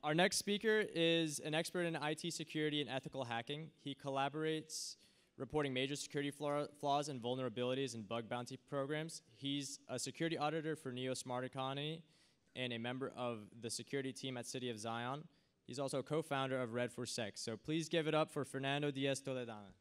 Our next speaker is an expert in IT security and ethical hacking. He collaborates reporting major security flaws and vulnerabilities in bug bounty programs. He's a security auditor for Neo Smart Economy and a member of the security team at City of Zion. He's also a co-founder of Red4Sec. So please give it up for Fernando Diaz Toledano.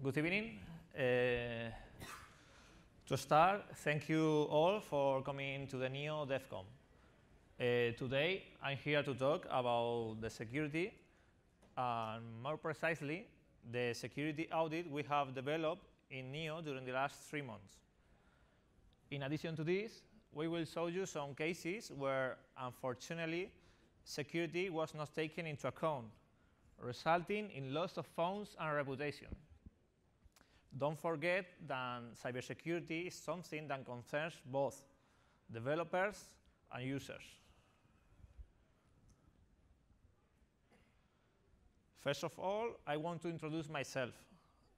Good evening. To start, thank you all for coming to the Neo DevCon. Today, I'm here to talk about the security, and more precisely, the security audit we have developed in Neo during the last 3 months. In addition to this, we will show you some cases where, unfortunately, security was not taken into account, resulting in loss of funds and reputation. Don't forget that cybersecurity is something that concerns both developers and users. First of all, I want to introduce myself.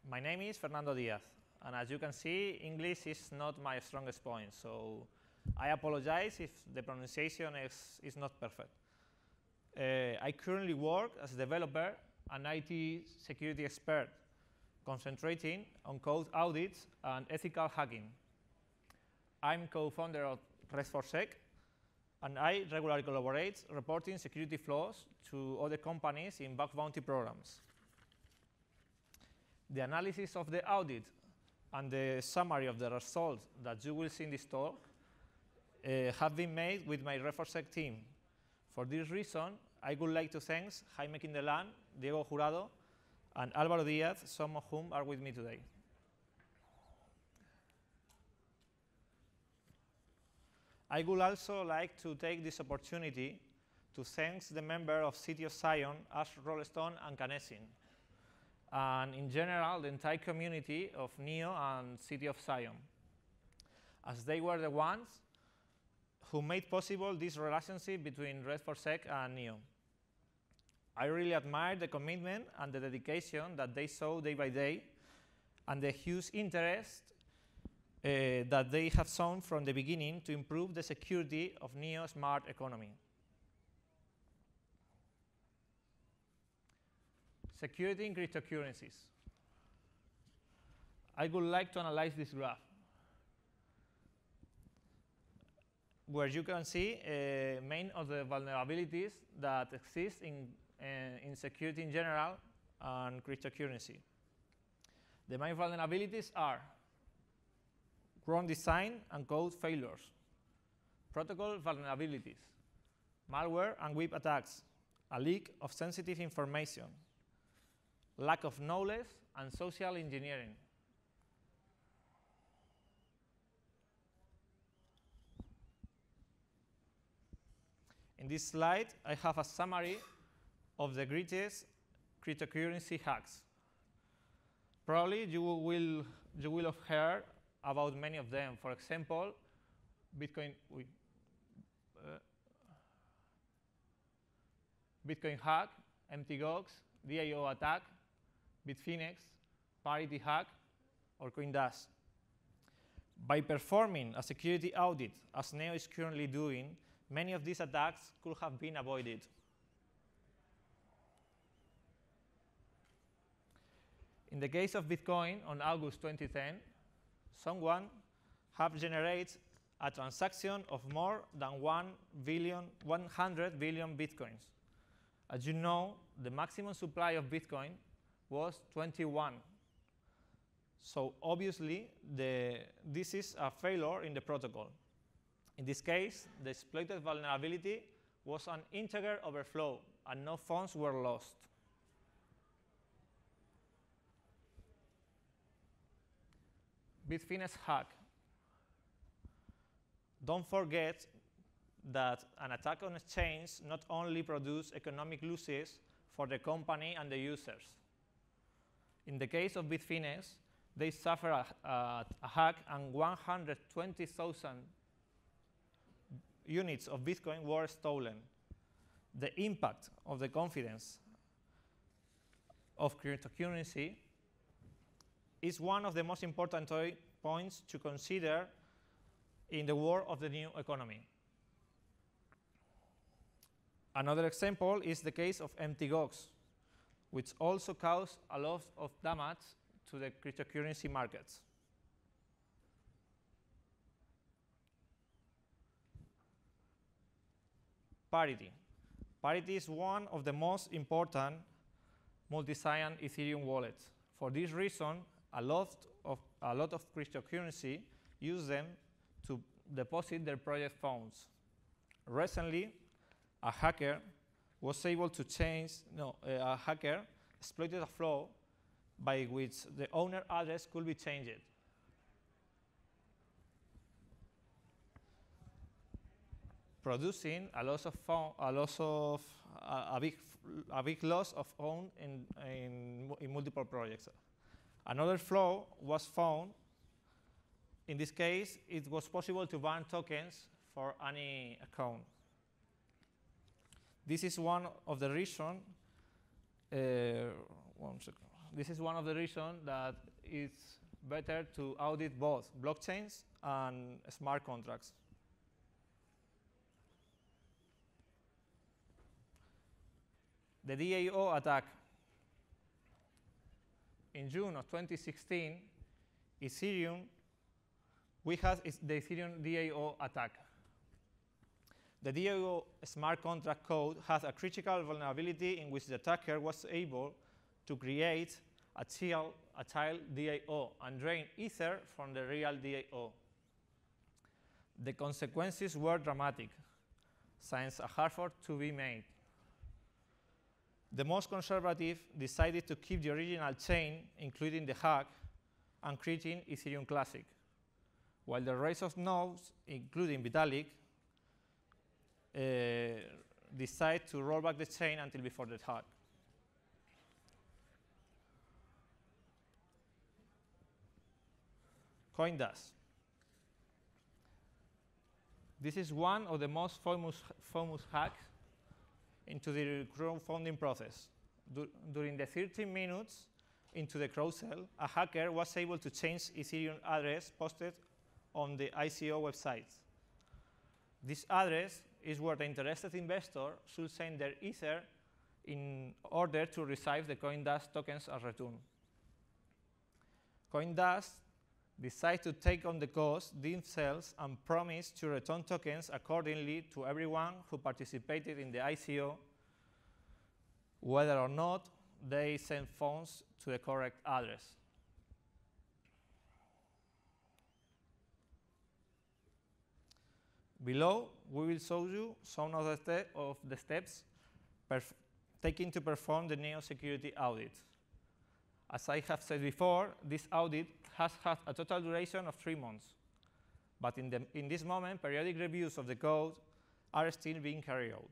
My name is Fernando Diaz, and as you can see, English is not my strongest point, so I apologize if the pronunciation is not perfect. I currently work as a developer and IT security expert, concentrating on code audits and ethical hacking. I'm co-founder of Red4Sec, and I regularly collaborate reporting security flaws to other companies in bug bounty programs. The analysis of the audit and the summary of the results that you will see in this talk have been made with my Red4Sec team. For this reason, I would like to thank Jaime Quindelán, Diego Jurado, and Álvaro Díaz, some of whom are with me today. I would also like to take this opportunity to thank the members of City of Zion, Ash Rollestone, and Canesin, and in general, the entire community of Neo and City of Zion, as they were the ones who made possible this relationship between Red4Sec and Neo. I really admire the commitment and the dedication that they show day by day, and the huge interest that they have shown from the beginning to improve the security of Neo Smart Economy. Security in cryptocurrencies. I would like to analyze this graph, where you can see many of the vulnerabilities that exist in security in general and cryptocurrency. The main vulnerabilities are wrong design and code failures, protocol vulnerabilities, malware and web attacks, a leak of sensitive information, lack of knowledge, and social engineering. In this slide, I have a summary of the greatest cryptocurrency hacks. Probably you will have heard about many of them. For example, Bitcoin Hack, MTGOX, DAO Attack, Bitfinex, Parity Hack, or CoinDash. By performing a security audit, as Neo is currently doing, many of these attacks could have been avoided. In the case of Bitcoin, on August 2010, someone have generated a transaction of more than 100 billion Bitcoins. As you know, the maximum supply of Bitcoin was 21. So obviously, this is a failure in the protocol. In this case, the exploited vulnerability was an integer overflow, and no funds were lost. Bitfinex Hack. Don't forget that an attack on exchange not only produces economic losses for the company and the users. In the case of Bitfinex, they suffered a hack and 120,000 units of Bitcoin were stolen. The impact of the confidence of cryptocurrency is one of the most important points to consider in the world of the new economy. Another example is the case of empty GOX, which also caused a lot of damage to the cryptocurrency markets. Parity. Parity is one of the most important multi-sign Ethereum wallets. For this reason, a lot of cryptocurrency use them to deposit their project funds. Recently, a hacker was able to a hacker exploited a flaw by which the owner address could be changed. Producing a big loss of own in multiple projects. Another flaw was found. In this case, it was possible to ban tokens for any account. This is one of the reasons. This is one of the reasons that it's better to audit both blockchains and smart contracts. The DAO attack. In June of 2016, we had the Ethereum DAO attack. The DAO smart contract code has a critical vulnerability in which the attacker was able to create a child DAO and drain Ether from the real DAO. The consequences were dramatic, since a hard fork to be made. The most conservative decided to keep the original chain, including the hack, and creating Ethereum Classic, while the rest of nodes, including Vitalik, decide to roll back the chain until before the hack. CoinDash. This is one of the most famous hacks into the crowdfunding process. During the 13 minutes into the crowd sale, a hacker was able to change Ethereum address posted on the ICO website. This address is where the interested investor should send their Ether in order to receive the CoinDash tokens as return. CoinDash decided to take on the cost themselves and promise to return tokens accordingly to everyone who participated in the ICO, whether or not they sent funds to the correct address. Below, we will show you some of the steps taken to perform the NEO security audit. As I have said before, this audit has had a total duration of 3 months. But in this moment, periodic reviews of the code are still being carried out.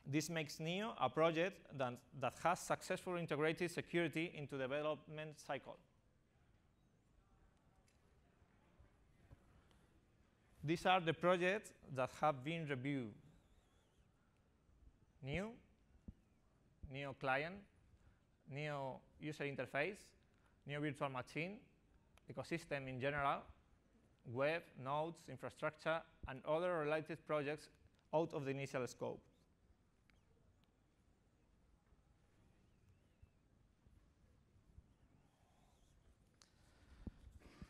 This makes NEO a project that has successfully integrated security into the development cycle. These are the projects that have been reviewed. NEO client, NEO user interface, NEO virtual machine, ecosystem in general, web, nodes, infrastructure, and other related projects out of the initial scope.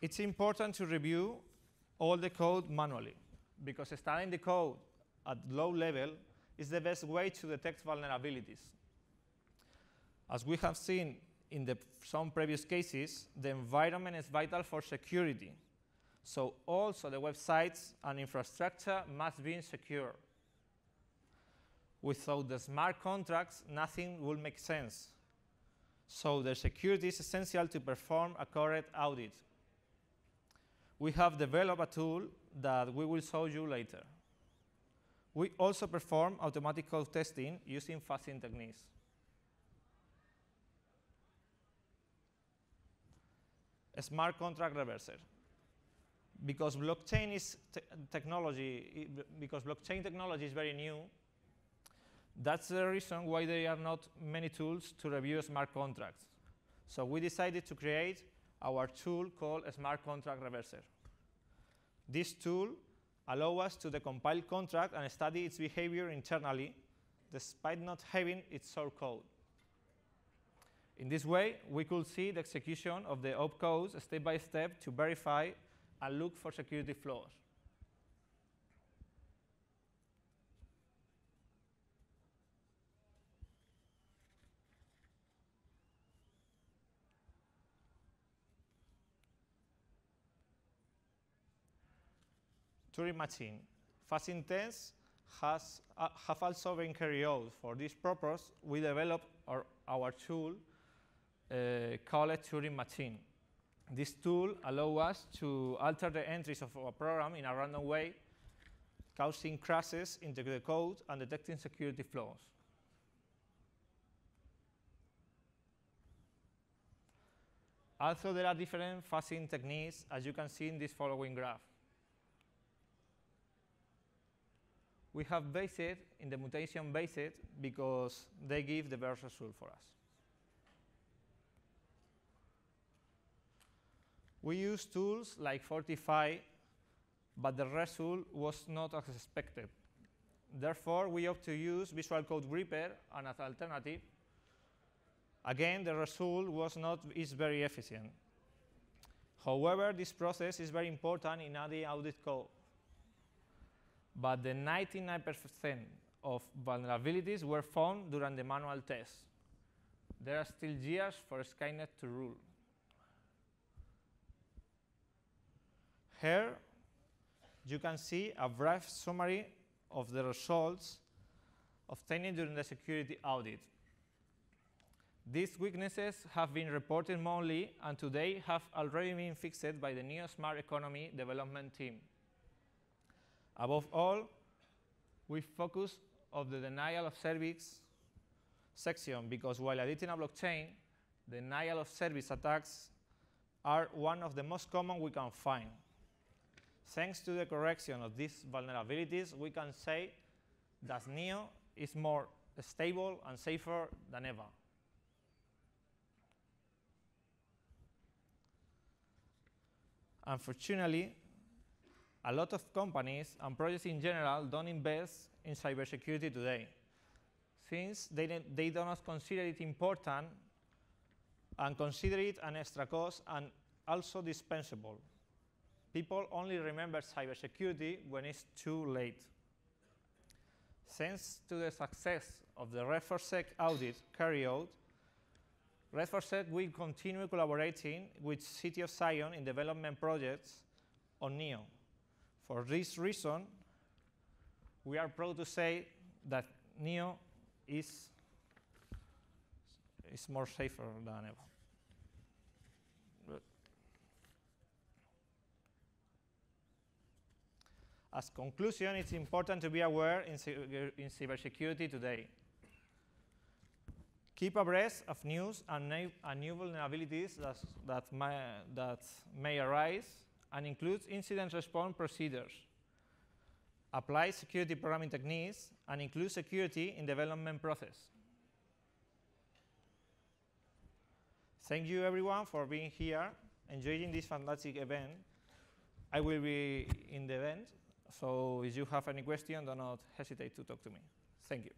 It's important to review all the code manually, because studying the code at low level is the best way to detect vulnerabilities. As we have seen in some previous cases, the environment is vital for security. So also the websites and infrastructure must be secure. Without the smart contracts, nothing will make sense. So the security is essential to perform a correct audit. We have developed a tool that we will show you later. We also perform automatic code testing using fuzzing techniques. a smart contract reverser. Because blockchain technology is very new, that's the reason why there are not many tools to review smart contracts. So we decided to create our tool called a Smart Contract Reverser. This tool allows us to decompile contract and study its behavior internally, despite not having its source code. In this way, we could see the execution of the opcodes step by step to verify and look for security flaws. Turing machine. Fuzzing tests have also been carried out. For this purpose, we developed our tool called Turing machine. This tool allows us to alter the entries of our program in a random way, causing crashes into the code and detecting security flaws. Also, there are different fuzzing techniques, as you can see in this following graph. We have based it in the mutation based because they give the best result for us. We use tools like Fortify, but the result was not as expected. Therefore, we opt to use Visual Code Grepper as an alternative. Again, the result is very efficient. However, this process is very important in adding audit code. But the 99% of vulnerabilities were found during the manual test. There are still years for Skynet to rule. Here, you can see a brief summary of the results obtained during the security audit. These weaknesses have been reported monthly and today have already been fixed by the new Smart Economy development team. Above all, we focus on the denial of service section because while auditing a blockchain, denial of service attacks are one of the most common we can find. Thanks to the correction of these vulnerabilities, we can say that NEO is more stable and safer than ever. Unfortunately, a lot of companies and projects in general don't invest in cybersecurity today, since they do not consider it important and consider it an extra cost and also dispensable. People only remember cybersecurity when it's too late. Thanks to the success of the Red4Sec audit carried out, Red4Sec will continue collaborating with City of Zion in development projects on NEO. For this reason, we are proud to say that NEO is more safer than ever. As conclusion, it's important to be aware in cybersecurity today. Keep abreast of news and new vulnerabilities that may arise, and includes incident response procedures. Apply security programming techniques, and include security in development process. Thank you everyone for being here, enjoying this fantastic event. I will be in the event, so if you have any question, do not hesitate to talk to me. Thank you.